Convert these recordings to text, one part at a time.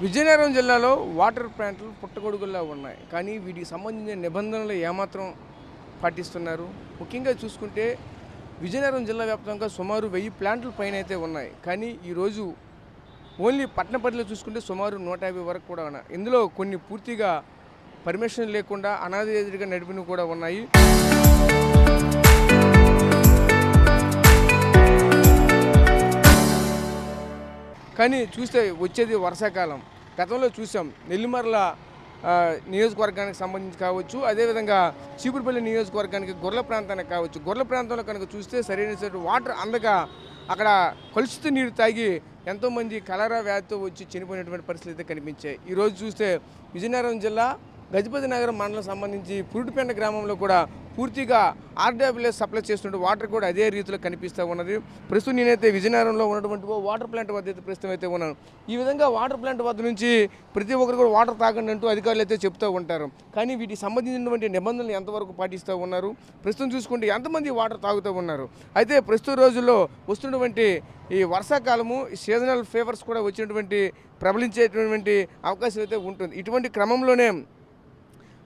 విజయనగరం జిల్లాలో వాటర్ ప్లాంట్లు పుట్టగొడుగుల్లా ఉన్నాయి. కానీ వీటికి సంబంధించిన నిబంధనలు ఏమాత్రం పాటిస్తున్నారు? ముఖ్యంగా చూసుకుంటే విజయనగరం జిల్లా వ్యాప్తంగా సుమారు 1000 ప్లాంట్ల పైన అయితే ఉన్నాయి. కానీ ఈరోజు ఓన్లీ పట్టణ పరిధిలో చూసుకుంటే సుమారు 150 వరకు కూడా ఉన్నాయి. ఇందులో కొన్ని పూర్తిగా పర్మిషన్ లేకుండా అనాథరైజ్డ్గా నడిపినవి కూడా ఉన్నాయి. కానీ చూస్తే వచ్చేది వర్షాకాలం. గతంలో చూసాం నెల్లిమర్ల నియోజకవర్గానికి సంబంధించి కావచ్చు, అదేవిధంగా చీపురుపల్లి నియోజకవర్గానికి గొర్రెల ప్రాంతానికి కావచ్చు. గొర్రెల ప్రాంతంలో కనుక చూస్తే సరైన వాటర్ అందక అక్కడ కలుషిత నీరు తాగి ఎంతోమంది కలరా వ్యాధితో వచ్చి చనిపోయినటువంటి పరిస్థితులు అయితే కనిపించాయి. ఈరోజు చూస్తే విజయనగరం జిల్లా గజపతి నగరం మండలం సంబంధించి పురుటిపెండ గ్రామంలో కూడా పూర్తిగా ఆర్డబ్ల్యూఎస్ సప్లై చేస్తున్న వాటర్ కూడా అదే రీతిలో కనిపిస్తూ ఉన్నది. ప్రస్తుతం నేనైతే విజయనగరంలో ఉన్నటువంటి వాటర్ ప్లాంట్ వద్ద అయితే ప్రస్తుతం అయితే ఉన్నాను. ఈ విధంగా వాటర్ ప్లాంట్ వద్ద నుంచి ప్రతి ఒక్కరు కూడా వాటర్ తాగండి అంటూ అధికారులు అయితే చెప్తూ ఉంటారు. కానీ వీటికి సంబంధించినటువంటి నిబంధనలు ఎంతవరకు పాటిస్తూ ఉన్నారు? ప్రస్తుతం చూసుకుంటే ఎంతమంది వాటర్ తాగుతూ ఉన్నారు? అయితే ప్రస్తుత రోజుల్లో వస్తున్నటువంటి ఈ వర్షాకాలము సీజనల్ ఫీవర్స్ కూడా వచ్చినటువంటి ప్రబలించేటువంటి అవకాశం అయితే ఉంటుంది. ఇటువంటి క్రమంలోనే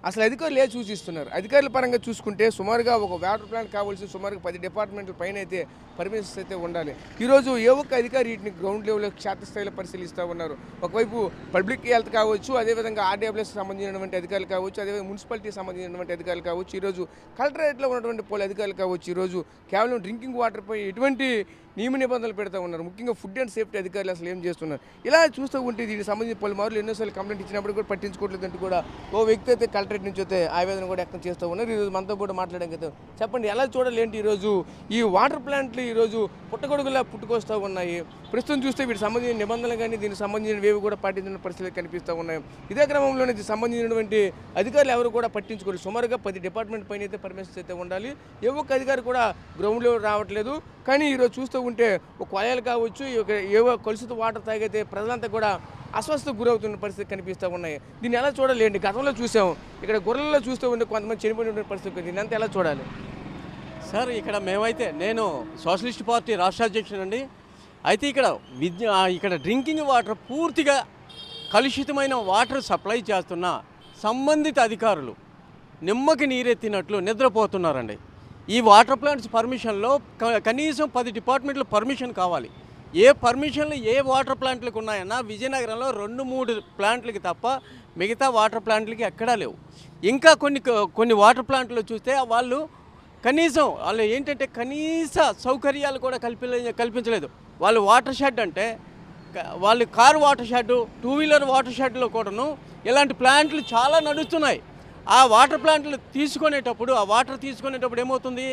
అసలు అధికారులు సూచిస్తున్నారు? అధికారుల పరంగా చూసుకుంటే సుమారుగా ఒక వాటర్ ప్లాంట్ కావాల్సి సుమారుగా 10 డిపార్ట్మెంట్ల పైన అయితే పర్మిషన్స్ అయితే ఉండాలి. ఈరోజు ఏ ఒక్క అధికారి వీటిని గ్రౌండ్ లెవెల్లో క్షేత్రస్థాయిలో పరిశీలిస్తూ ఉన్నారు. ఒకవైపు పబ్లిక్ హెల్త్ కావచ్చు, అదేవిధంగా ఆర్డబ్ల్యూఎస్ సంబంధించినటువంటి అధికారులు కావచ్చు, అదేవిధంగా మున్సిపాలిటీకి సంబంధించినటువంటి అధికారులు కావచ్చు, ఈరోజు కలెక్టరేట్లో ఉన్నటువంటి పోలీసు అధికారులు కావచ్చు, ఈరోజు కేవలం డ్రింకింగ్ వాటర్పై ఎటువంటి నియమ నిబంధనలు పెడతా ఉన్నారు. ముఖ్యంగా ఫుడ్ అండ్ సేఫ్టీ అధికారులు అసలు ఏం చేస్తున్నారు? ఇలా చూస్తూ ఉంటే దీనికి సంబంధించి పలుమార్లు ఎన్నోసార్లు కంప్లైంట్ ఇచ్చినప్పుడు కూడా పట్టించుకోవట్లేదంటూ కూడా ఓ వ్యక్తి అయితే కలెక్టరేట్ నుంచి అయితే ఆవేదన కూడా వ్యక్తం చేస్తూ ఉన్నారు. ఈరోజు మనతో కూడా మాట్లాడడం చెప్పండి, ఎలా చూడాలి ఏంటి? ఈరోజు ఈ వాటర్ ప్లాంట్లు ఈరోజు పుట్టగొడుగులా పుట్టుకొస్తూ ఉన్నాయి. ప్రస్తుతం చూస్తే వీటికి సంబంధించిన నిబంధనలు కానీ దీనికి సంబంధించినవి కూడా పాటించిన పరిస్థితులు కనిపిస్తూ ఉన్నాయి. ఇదే క్రమంలోనే దీనికి సంబంధించినటువంటి అధికారులు ఎవరు కూడా పట్టించుకోరు. సుమారుగా 10 డిపార్ట్మెంట్ పైన అయితే పర్మిషన్స్ అయితే ఉండాలి. ఏ ఒక్క అధికారి కూడా గ్రౌండ్లో రావట్లేదు. కానీ ఈరోజు చూస్తూ ఉంటే ఒక కొలాయిలు కావచ్చు, ఏవో కలుషిత వాటర్ తాగైతే ప్రజలంతా కూడా అస్వస్థకు గురవుతున్న పరిస్థితి కనిపిస్తూ ఉన్నాయి. దీన్ని ఎలా చూడాలి? గతంలో చూసాం, ఇక్కడ గొర్రెల్లో చూస్తూ ఉంటే కొంతమంది చనిపోయిన పరిస్థితి. దీన్ని అంతా ఎలా చూడాలి సార్? ఇక్కడ నేను సోషలిస్ట్ పార్టీ రాష్ట్ర అధ్యక్షుడండి. అయితే ఇక్కడ డ్రింకింగ్ వాటర్ పూర్తిగా కలుషితమైన వాటర్ సప్లై చేస్తున్న సంబంధిత అధికారులు నిమ్మకి నీరెత్తినట్లు నిద్రపోతున్నారండి. ఈ వాటర్ ప్లాంట్స్ పర్మిషన్లో కనీసం 10 డిపార్ట్మెంట్లు పర్మిషన్ కావాలి. ఏ పర్మిషన్లు ఏ వాటర్ ప్లాంట్లకు ఉన్నాయన్నా విజయనగరంలో 2-3 ప్లాంట్లకి తప్ప మిగతా వాటర్ ప్లాంట్లకి ఎక్కడా లేవు. ఇంకా కొన్ని వాటర్ ప్లాంట్లు చూస్తే వాళ్ళు ఏంటంటే కనీస సౌకర్యాలు కూడా కల్పించలేదు. వాళ్ళు వాటర్ షెడ్ అంటే వాళ్ళు car water shed, 2 wheeler water షెడ్లో కూడాను ఇలాంటి ప్లాంట్లు చాలా నడుస్తున్నాయి. ఆ వాటర్ ప్లాంట్లు ఆ వాటర్ తీసుకునేటప్పుడు ఏమవుతుంది,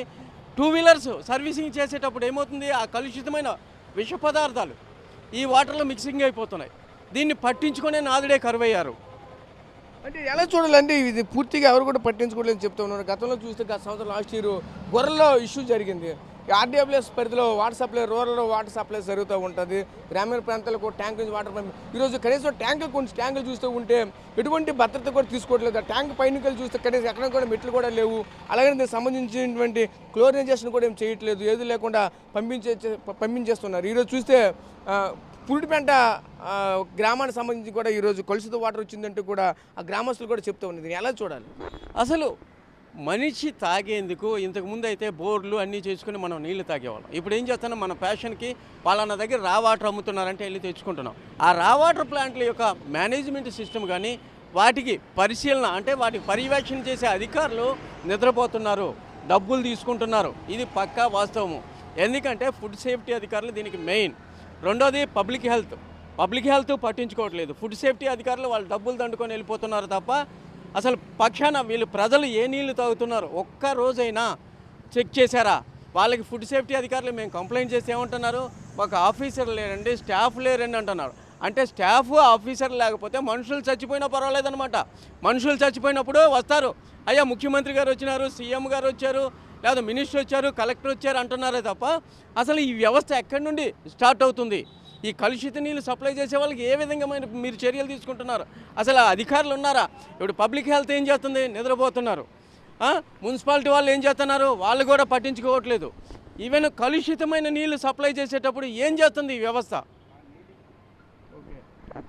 2 వీలర్స్ సర్వీసింగ్ చేసేటప్పుడు ఏమవుతుంది, ఆ కలుషితమైన విష పదార్థాలు ఈ వాటర్లో మిక్సింగ్ అయిపోతున్నాయి. దీన్ని పట్టించుకునే నాదుడే కరువయ్యారు. అంటే ఎలా చూడాలంటే ఇది పూర్తిగా ఎవరు కూడా పట్టించుకోలేదని చెప్తూ ఉన్నారు. గతంలో చూస్తే గత సంవత్సరం లాస్ట్ ఇయర్ గొర్రెల్లో ఇష్యూ జరిగింది. ఆర్డబ్ల్యూఎస్ పరిధిలో water supply, rural water supply జరుగుతూ ఉంటుంది. గ్రామీణ ప్రాంతాలకు ట్యాంక్ నుంచి వాటర్ ఈరోజు కనీసం కొన్ని ట్యాంకులు చూస్తూ ఉంటే ఎటువంటి భద్రత కూడా తీసుకోవట్లేదు. ఆ ట్యాంక్ పైన చూస్తే కనీసం ఎక్కడ కూడా మెట్లు కూడా లేవు. అలాగే దీనికి సంబంధించినటువంటి క్లోరినైజేషన్ కూడా ఏం చేయట్లేదు. ఏది లేకుండా పంపించేస్తున్నారు. ఈరోజు చూస్తే పురుటిపెంట గ్రామానికి సంబంధించి కూడా ఈరోజు కలుషిత వాటర్ వచ్చిందంటూ కూడా ఆ గ్రామస్తులు కూడా చెప్తూ ఉన్నది. ఎలా చూడాలి? అసలు మనిషి తాగేందుకు ఇంతకుముందు అయితే బోర్లు అన్నీ చేసుకుని మనం నీళ్లు తాగేవాళ్ళం. ఇప్పుడు ఏం చేస్తున్నాం, మన ప్యాషన్కి పలానా దగ్గర రా వాటర్ అమ్ముతున్నారంటే వెళ్ళి తెచ్చుకుంటున్నాం. ఆ రా వాటర్ ప్లాంట్ల యొక్క మేనేజ్మెంట్ సిస్టమ్ కానీ వాటికి పరిశీలన అంటే వాటికి పర్యవేక్షణ చేసే అధికారులు నిద్రపోతున్నారు, డబ్బులు తీసుకుంటున్నారు. ఇది పక్కా వాస్తవము. ఎందుకంటే ఫుడ్ సేఫ్టీ అధికారులు దీనికి మెయిన్. రెండోది పబ్లిక్ హెల్త్ పట్టించుకోవట్లేదు. ఫుడ్ సేఫ్టీ అధికారులు వాళ్ళు డబ్బులు దండుకొని వెళ్ళిపోతున్నారు తప్ప అసలు పక్షాన వీళ్ళు ప్రజలు ఏ నీళ్లు తాగుతున్నారు ఒక్క రోజైనా చెక్ చేశారా? వాళ్ళకి ఫుడ్ సేఫ్టీ అధికారులు మేము కంప్లైంట్ చేసి ఏమంటున్నారు, ఒక ఆఫీసర్ లేరండి, స్టాఫ్ లేరండి అంటున్నారు. అంటే స్టాఫ్ ఆఫీసర్ లేకపోతే మనుషులు చచ్చిపోయినా పర్వాలేదన్నమాట. మనుషులు చచ్చిపోయినప్పుడు వస్తారు, అయ్యా ముఖ్యమంత్రి గారు వచ్చినారు, సీఎం గారు వచ్చారు, లేదా మినిస్టర్ వచ్చారు, కలెక్టర్ వచ్చారు అంటున్నారే తప్ప అసలు ఈ వ్యవస్థ ఎక్కడి నుండి స్టార్ట్ అవుతుంది? ఈ కలుషిత నీళ్ళు సప్లై చేసే వాళ్ళకి ఏ విధంగా మీరు చర్యలు తీసుకుంటున్నారు? అసలు అధికారులు ఉన్నారా? ఇప్పుడు పబ్లిక్ హెల్త్ ఏం చేస్తుంది? నిద్రపోతున్నారు. మున్సిపాలిటీ వాళ్ళు ఏం చేస్తున్నారు? వాళ్ళు కూడా పట్టించుకోవట్లేదు. ఈవెన్ కలుషితమైన నీళ్లు సప్లై చేసేటప్పుడు ఏం చేస్తుంది ఈ వ్యవస్థ?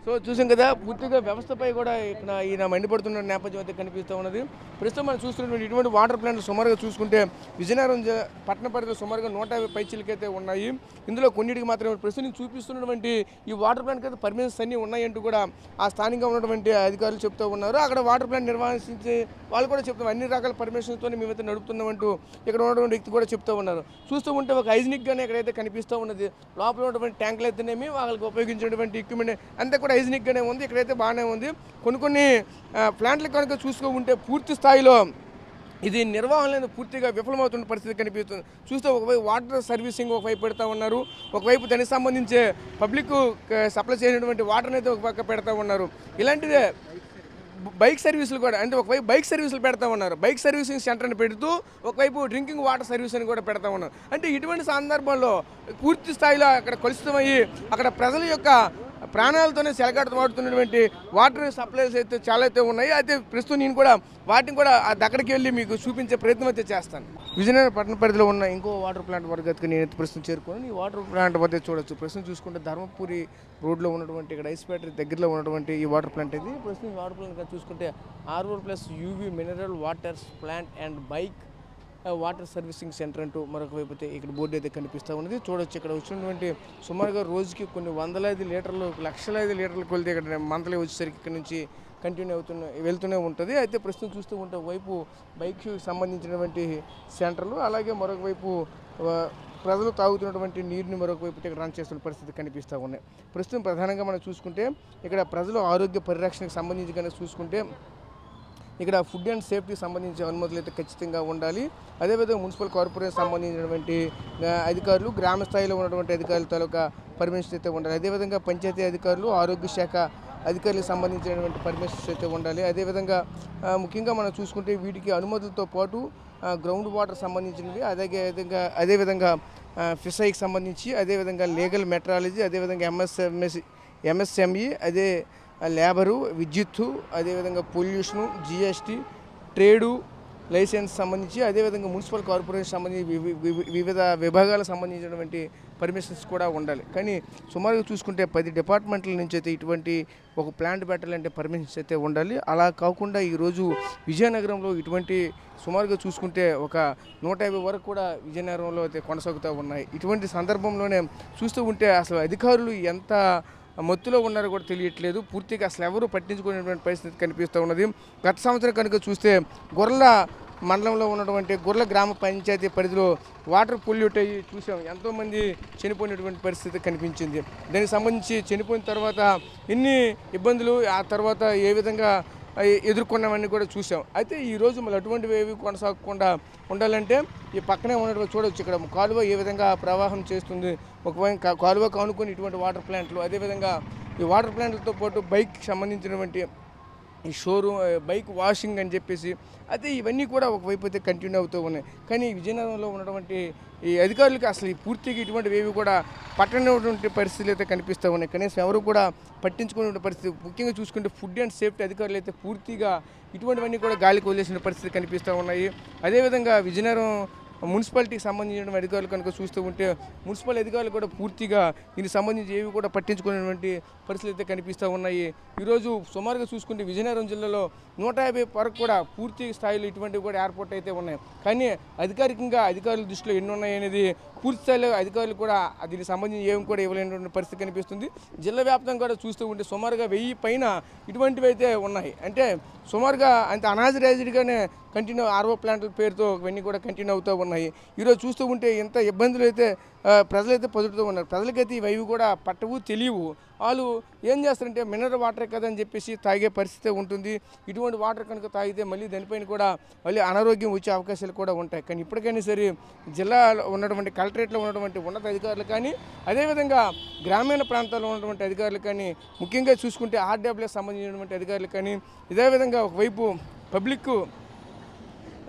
సో చూసాం కదా, పూర్తిగా వ్యవస్థపై కూడా ఇక్కడ ఈయన మండిపడుతున్న నేపథ్యం అయితే కనిపిస్తూ ఉన్నది. ప్రస్తుతం మనం చూస్తున్నటువంటి ఇటువంటి వాటర్ ప్లాంట్లు సుమారుగా చూసుకుంటే విజయనగరం పట్టణ పరిధిలో సుమారుగా 150 పైచీలకైతే ఉన్నాయి. ఇందులో కొన్నిటికి మాత్రమే ప్రస్తుతం చూపిస్తున్నటువంటి ఈ వాటర్ ప్లాంట్కి అయితే పర్మిషన్స్ అన్నీ ఉన్నాయంటూ కూడా ఆ స్థానికంగా ఉన్నటువంటి అధికారులు చెప్తూ ఉన్నారు. అక్కడ వాటర్ ప్లాంట్ నిర్వహించే వాళ్ళు కూడా చెప్తాం, అన్ని రకాల పర్మిషన్స్తో మేమైతే నడుపుతున్నామంటూ ఇక్కడ ఉన్నటువంటి వ్యక్తి కూడా చెప్తూ ఉన్నారు. చూస్తూ ఉంటే ఒక హైజినిక్గానే ఇక్కడైతే కనిపిస్తూ ఉన్నది. లోపల ఉన్నటువంటి ట్యాంకులు అయితేనేమి వాళ్ళకి ఉపయోగించినటువంటి ఎక్విప్మెంట్ అంతా కూడా హైజినిక్గానే ఉంది. ఇక్కడైతే బాగానే ఉంది. కొన్ని ప్లాంట్లు కనుక చూసుకుంటే పూర్తి స్థాయిలో ఇది నిర్వహణ అనేది పూర్తిగా విఫలమవుతున్న పరిస్థితి కనిపిస్తుంది. చూస్తే ఒకవైపు వాటర్ సర్వీసింగ్ ఒకవైపు పెడతా ఉన్నారు, ఒకవైపు దానికి సంబంధించే పబ్లిక్ సప్లై చేసినటువంటి వాటర్ అయితే ఒక పక్క పెడతా ఉన్నారు. ఇలాంటిదే బైక్ సర్వీసులు కూడా, అంటే ఒకవైపు బైక్ సర్వీసులు పెడతా ఉన్నారు, బైక్ సర్వీసింగ్ సెంటర్ని పెడుతూ ఒకవైపు డ్రింకింగ్ వాటర్ సర్వీస్ అని కూడా పెడతా ఉన్నారు. అంటే ఇటువంటి సందర్భంలో పూర్తి స్థాయిలో అక్కడ కలుషితమయ్యి అక్కడ ప్రజల యొక్క ప్రాణాలతోనే సెలగాటమాడుతున్నటువంటి వాటర్ సప్లైస్ అయితే చాలా అయితే ఉన్నాయి. అయితే ప్రస్తుతం నేను కూడా వాటిని కూడా అక్కడికి వెళ్ళి మీకు చూపించే ప్రయత్నం అయితే చేస్తాను. విజయనగరం పట్టణ పరిధిలో ఉన్న ఇంకో వాటర్ ప్లాంట్ వరకు నేను ప్రస్తుతం చేరుకుని ఈ వాటర్ ప్లాంట్ వద్ద చూడొచ్చు. ప్రస్తుతం చూసుకుంటే ధర్మపురి రోడ్లో ఉన్నటువంటి ఇక్కడ ఐస్ ఫ్యాక్టరీ దగ్గరలో ఉన్నటువంటి ఈ వాటర్ ప్లాంట్ ఇది. ప్రస్తుతం ఈ వాటర్ ప్లాంట్ చూసుకుంటే R1+ UV mineral waters plant and bike water servicing centre అంటూ మరొక వైపు అయితే ఇక్కడ బోర్డు అయితే కనిపిస్తూ ఉన్నది. చూడొచ్చు ఇక్కడ వచ్చినటువంటి సుమారుగా రోజుకి కొన్ని వందలాది లీటర్లు, లక్షలాది లీటర్లు కొలితే ఇక్కడ మంత్లీ వచ్చేసరికి ఇక్కడ నుంచి కంటిన్యూ వెళ్తూనే ఉంటుంది. అయితే ప్రస్తుతం చూస్తూ ఉంటే ఒకవైపు బైక్కి సంబంధించినటువంటి సెంటర్లు, అలాగే మరొక వైపు ప్రజలు తాగుతున్నటువంటి నీరుని మరొక వైపు ఇక్కడ రన్ చేస్తున్న పరిస్థితి కనిపిస్తూ ఉన్నాయి. ప్రస్తుతం ప్రధానంగా మనం చూసుకుంటే ఇక్కడ ప్రజల ఆరోగ్య పరిరక్షణకు సంబంధించి కనుక చూసుకుంటే ఇక్కడ ఫుడ్ అండ్ సేఫ్టీకి సంబంధించిన అనుమతులు అయితే ఖచ్చితంగా ఉండాలి. అదేవిధంగా మున్సిపల్ కార్పొరేషన్ సంబంధించినటువంటి అధికారులు, గ్రామ స్థాయిలో ఉన్నటువంటి అధికారుల తాలూకా పర్మిషన్స్ అయితే ఉండాలి. అదేవిధంగా పంచాయతీ అధికారులు, ఆరోగ్య శాఖ అధికారులకు సంబంధించినటువంటి పర్మిషన్స్ అయితే ఉండాలి. అదేవిధంగా ముఖ్యంగా మనం చూసుకుంటే వీటికి అనుమతులతో పాటు గ్రౌండ్ వాటర్ సంబంధించినవి, అదేవిధంగా ఫిషరీకి సంబంధించి, అదేవిధంగా లీగల్ మెట్రాలజీ, అదేవిధంగా MSME, అదే లేబరు, విద్యుత్తు, అదేవిధంగా పొల్యూషను, GST, ట్రేడు లైసెన్స్ సంబంధించి, అదేవిధంగా మున్సిపల్ కార్పొరేషన్ సంబంధించి వివిధ విభాగాలకు సంబంధించినటువంటి పర్మిషన్స్ కూడా ఉండాలి. కానీ సుమారుగా చూసుకుంటే 10 డిపార్ట్మెంట్ల నుంచి అయితే ఇటువంటి ఒక ప్లాంట్ పెట్టాలంటే పర్మిషన్స్ అయితే ఉండాలి. అలా కాకుండా ఈరోజు విజయనగరంలో ఇటువంటి సుమారుగా చూసుకుంటే ఒక 150 వరకు కూడా విజయనగరంలో అయితే కొనసాగుతూ ఉన్నాయి. ఇటువంటి సందర్భంలోనే చూస్తూ ఉంటే అసలు అధికారులు ఎంత మత్తులో ఉన్నారో కూడా తెలియట్లేదు. పూర్తిగా అసలు ఎవరు పట్టించుకునేటువంటి పరిస్థితి కనిపిస్తూ ఉన్నది. గత సంవత్సరం కనుక చూస్తే గొర్రెల మండలంలో ఉన్నటువంటి గొర్రెల గ్రామ పంచాయతీ పరిధిలో వాటర్ పొల్యూట్ అయ్యి చూసాం, ఎంతోమంది చనిపోయినటువంటి పరిస్థితి కనిపించింది. దానికి సంబంధించి చనిపోయిన తర్వాత ఎన్ని ఇబ్బందులు, ఆ తర్వాత ఏ విధంగా ఎదుర్కొన్నామని కూడా చూసాం. అయితే ఈరోజు మళ్ళీ అటువంటివి ఏవి కొనసాగకుండా ఉండాలంటే ఈ పక్కనే ఉన్నటువంటి చూడవచ్చు, ఇక్కడ కాలువ ఏ విధంగా ప్రవాహం చేస్తుంది. ఒకవైపు కాలువ కానుకొని ఇటువంటి వాటర్ ప్లాంట్లు, అదేవిధంగా ఈ వాటర్ ప్లాంట్లతో పాటు బైక్కి సంబంధించినటువంటి ఈ షోరూమ్, బైక్ వాషింగ్ అని చెప్పేసి, అయితే ఇవన్నీ కూడా ఒకవైపు అయితే కంటిన్యూ అవుతూ ఉన్నాయి. కానీ విజయనగరంలో ఉన్నటువంటి ఈ అధికారులకి అసలు ఈ పూర్తిగా ఇటువంటివి ఏవి కూడా పట్టనటువంటి పరిస్థితులు అయితే కనిపిస్తూ ఉన్నాయి. కనీసం ఎవరు కూడా పట్టించుకునే పరిస్థితి. ముఖ్యంగా చూసుకుంటే ఫుడ్ అండ్ సేఫ్టీ అధికారులు అయితే పూర్తిగా ఇటువంటివన్నీ కూడా గాలికి వదిలేసిన పరిస్థితి కనిపిస్తూ ఉన్నాయి. అదేవిధంగా విజయనగరం మున్సిపాలిటీకి సంబంధించిన అధికారులు కనుక చూస్తూ ఉంటే మున్సిపల్ అధికారులు కూడా పూర్తిగా దీనికి సంబంధించి ఏవి కూడా పట్టించుకునేటువంటి పరిస్థితులు అయితే కనిపిస్తూ ఉన్నాయి. ఈరోజు సుమారుగా చూసుకుంటే విజయనగరం జిల్లాలో 150 వరకు కూడా పూర్తి స్థాయిలో ఇటువంటివి కూడా ఏర్పాటు అయితే ఉన్నాయి. కానీ అధికారికంగా అధికారుల దృష్టిలో ఎన్ని ఉన్నాయి అనేది పూర్తి స్థాయిలో అధికారులు కూడా దీనికి సంబంధించి ఏమి కూడా ఇవ్వలేనటువంటి పరిస్థితి కనిపిస్తుంది. జిల్లా వ్యాప్తంగా కూడా చూస్తూ ఉంటే సుమారుగా 1000 పైన ఇటువంటివి అయితే ఉన్నాయి. అంటే సుమారుగా అంత అనాథరైజ్డ్గానే కంటిన్యూ RO ప్లాంట్ల పేరుతో ఇవన్నీ కూడా కంటిన్యూ అవుతూ ఉన్నాయి. ఈరోజు చూస్తూ ఉంటే ఎంత ఇబ్బందులు అయితే ప్రజలైతే పొందుతూ ఉన్నారు. ప్రజలకైతే ఇవి కూడా పట్టవు, తెలియవు. వాళ్ళు ఏం చేస్తారంటే మినరల్ వాటరే కదా అని చెప్పేసి తాగే పరిస్థితి ఉంటుంది. ఇటువంటి వాటర్ కనుక తాగితే మళ్ళీ దానిపైన కూడా మళ్ళీ అనారోగ్యం వచ్చే అవకాశాలు కూడా ఉంటాయి. కానీ ఇప్పటికైనా సరే జిల్లాలో ఉన్నటువంటి కలెక్టరేట్లో ఉన్నటువంటి ఉన్నత అధికారులు కానీ, అదేవిధంగా గ్రామీణ ప్రాంతాల్లో ఉన్నటువంటి అధికారులు కానీ, ముఖ్యంగా చూసుకుంటే RWS సంబంధించినటువంటి అధికారులు కానీ, ఇదే విధంగా ఒకవైపు పబ్లిక్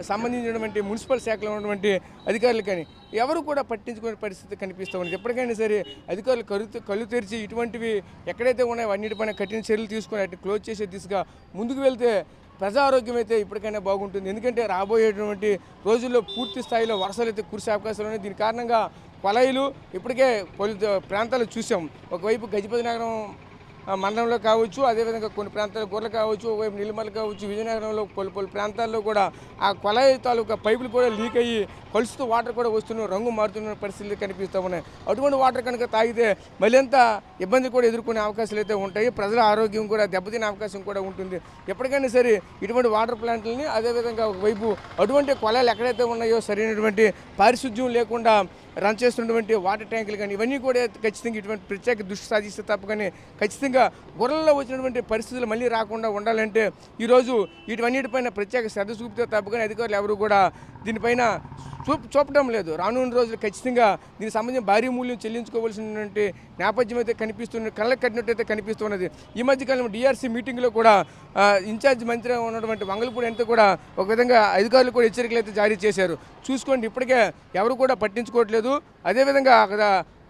సంబంధించినటువంటి మున్సిపల్ శాఖలో ఉన్నటువంటి అధికారులు కానీ ఎవరు కూడా పట్టించుకునే పరిస్థితి కనిపిస్తూ ఉంది. ఎప్పటికైనా సరే అధికారులు కళ్ళు తెరిచి ఇటువంటివి ఎక్కడైతే ఉన్నాయో అన్నిటిపైన కఠిన చర్యలు తీసుకుని వాటిని క్లోజ్ చేసే దిశగా ముందుకు వెళ్తే ప్రజా ఆరోగ్యం అయితే ఇప్పటికైనా బాగుంటుంది. ఎందుకంటే రాబోయేటువంటి రోజుల్లో పూర్తి స్థాయిలో వర్షాలు అయితే కురిసే అవకాశాలు ఉన్నాయి. దీని కారణంగా కొలాయిలు ఇప్పటికే పలు ప్రాంతాలు చూసాం. ఒకవైపు గజపతి నగరం మండలంలో కావచ్చు, అదేవిధంగా కొన్ని ప్రాంతాల్లో గొర్రెలు కావచ్చు, ఒకవైపు నీలిమర్ల కావచ్చు, విజయనగరంలో పలు పలు కూడా ఆ కొళాయి తాలూకా పైపులు కూడా లీక్ అయ్యి కలుస్తూ వాటర్ కూడా వస్తున్న రంగు మారుతున్న పరిస్థితులు కనిపిస్తూ ఉన్నాయి. అటువంటి వాటర్ కనుక తాగితే మరింత ఇబ్బంది కూడా ఎదుర్కొనే అవకాశాలు అయితే ఉంటాయి. ప్రజల ఆరోగ్యం కూడా దెబ్బతినే అవకాశం కూడా ఉంటుంది. ఎప్పటికైనా సరే ఇటువంటి వాటర్ ప్లాంట్లని, అదేవిధంగా ఒకవైపు అటువంటి కొళాయిలు ఎక్కడైతే ఉన్నాయో సరైనటువంటి పారిశుద్ధ్యం లేకుండా రన్ చేస్తున్నటువంటి వాటర్ ట్యాంకులు కానీ ఇవన్నీ కూడా ఖచ్చితంగా ఇటువంటి ప్రత్యేక దృష్టి సాధిస్తే తప్ప కానీ ఖచ్చితంగా గొర్రెల్లో వచ్చినటువంటి పరిస్థితులు మళ్ళీ రాకుండా ఉండాలంటే ఈరోజు వీటన్నిటిపైన ప్రత్యేక శ్రద్ధ చూపితే తప్ప కానీ అధికారులు ఎవరు కూడా దీనిపైన చూపడం లేదు. రానున్న రోజులు ఖచ్చితంగా దీనికి సంబంధించిన భారీ మూల్యం చెల్లించుకోవాల్సినటువంటి నేపథ్యం అయితే కనిపిస్తున్న కళ్ళకు కట్టినట్టయితే కనిపిస్తున్నది. ఈ మధ్యకాలంలో డిఆర్సీ మీటింగ్లో కూడా ఇన్ఛార్జ్ మంత్రిగా ఉన్నటువంటి వంగలపూడి అంతా కూడా ఒక విధంగా అధికారులు కూడా హెచ్చరికలు అయితే జారీ చేశారు. చూసుకోండి, ఇప్పటికే ఎవరు కూడా పట్టించుకోవట్లేదు. అదేవిధంగా అక్కడ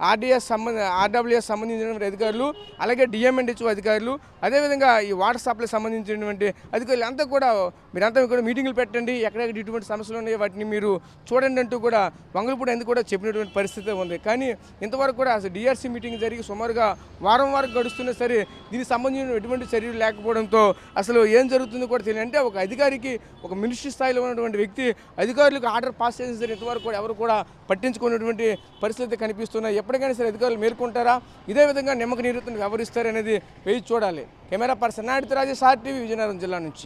ఆర్డబ్ల్యూఎస్ సంబంధించినటువంటి అధికారులు, అలాగే డిఎంఎన్హెచ్ఓ అధికారులు, అదేవిధంగా ఈ వాటర్ సప్లై సంబంధించినటువంటి అధికారులు అంతా కూడా మీరంతా కూడా మీటింగులు పెట్టండి, ఎక్కడెక్కడ ఇటువంటి సమస్యలు ఉన్నాయో వాటిని మీరు చూడండి అంటూ కూడా వంగలపూడి ఎందుకు కూడా చెప్పినటువంటి పరిస్థితి ఉంది. కానీ ఇంతవరకు కూడా అసలు డిఆర్సీ మీటింగ్ జరిగి సుమారుగా వారం గడుస్తున్నా సరే దీనికి సంబంధించిన ఎటువంటి చర్యలు లేకపోవడంతో అసలు ఏం జరుగుతుందో కూడా తెలియదు. అంటే ఒక అధికారికి, ఒక మినిస్ట్రీ స్థాయిలో ఉన్నటువంటి వ్యక్తి అధికారులకు ఆర్డర్ పాస్ చేసిన సరే ఇంతవరకు కూడా ఎవరు కూడా పట్టించుకున్నటువంటి పరిస్థితి కనిపిస్తున్నాయి. ఎప్పటికైనా సరే అధికారులు మేల్కొంటారా, ఇదే విధంగా నిమ్మక నీరుతో వ్యవహరిస్తారనేది వేచి చూడాలి. కెమెరా పర్సన్ నాయుడుతో రాజేష్, ఆర్టీవీ, విజయనగరం జిల్లా నుంచి.